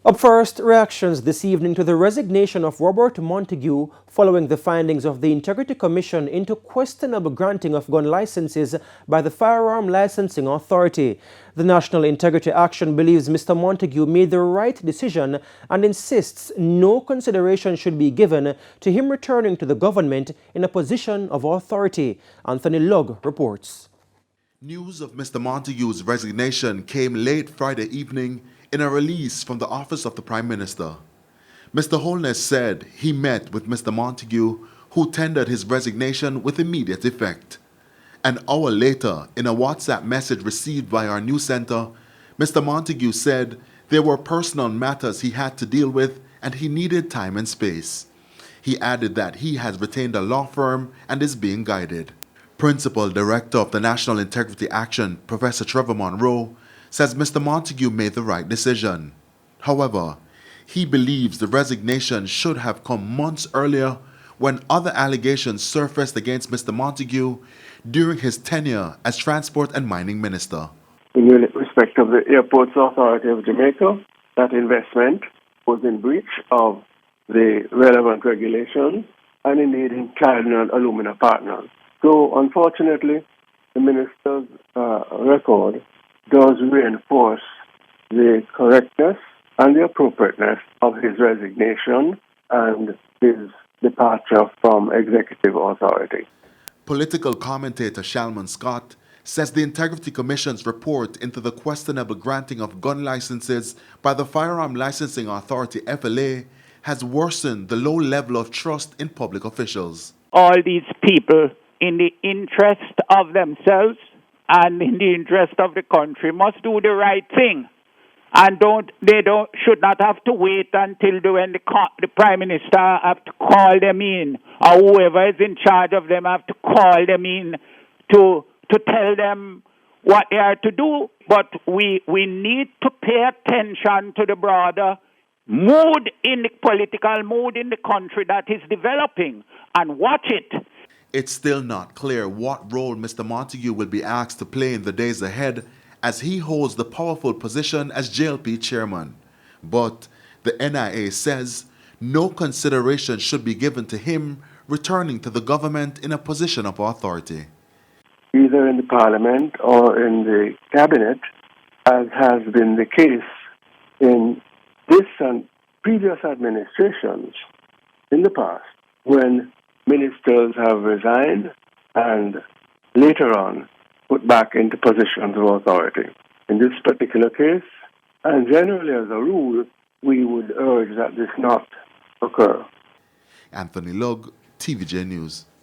Up first, reactions this evening to the resignation of Robert Montague following the findings of the Integrity Commission into questionable granting of gun licenses by the Firearm Licensing Authority. The National Integrity Action believes Mr. Montague made the right decision and insists no consideration should be given to him returning to the government in a position of authority. Anthony Lugg reports. News of Mr. Montague's resignation came late Friday evening in a release from the office of the Prime Minister. Mr. Holness said he met with Mr. Montague, who tendered his resignation with immediate effect. An hour later, in a WhatsApp message received by our news center, Mr. Montague said there were personal matters he had to deal with and he needed time and space. He added that he has retained a law firm and is being guided. Principal Director of the National Integrity Action, Professor Trevor Monroe, says Mr. Montague made the right decision. However, he believes the resignation should have come months earlier when other allegations surfaced against Mr. Montague during his tenure as Transport and Mining Minister. In respect of the Airports Authority of Jamaica, that investment was in breach of the relevant regulations and indeed in Cardinal Alumina Partners. So, unfortunately, the minister's record does reinforce the correctness and the appropriateness of his resignation and his departure from executive authority. Political commentator Shalman Scott says the Integrity Commission's report into the questionable granting of gun licenses by the Firearm Licensing Authority FLA has worsened the low level of trust in public officials. All these people, in the interest of themselves and in the interest of the country, must do the right thing, and should not have to wait until when the Prime Minister have to call them in, or whoever is in charge of them have to call them in to tell them what they are to do. But we need to pay attention to the broader mood in the political mood in the country that is developing and watch it. It's still not clear what role Mr. Montague will be asked to play in the days ahead as he holds the powerful position as JLP chairman. But the NIA says no consideration should be given to him returning to the government in a position of authority. Either in the Parliament or in the Cabinet, as has been the case in this and previous administrations in the past, when ministers have resigned and later on put back into positions of authority. In this particular case, and generally as a rule, we would urge that this not occur. Anthony Lugg, TVJ News.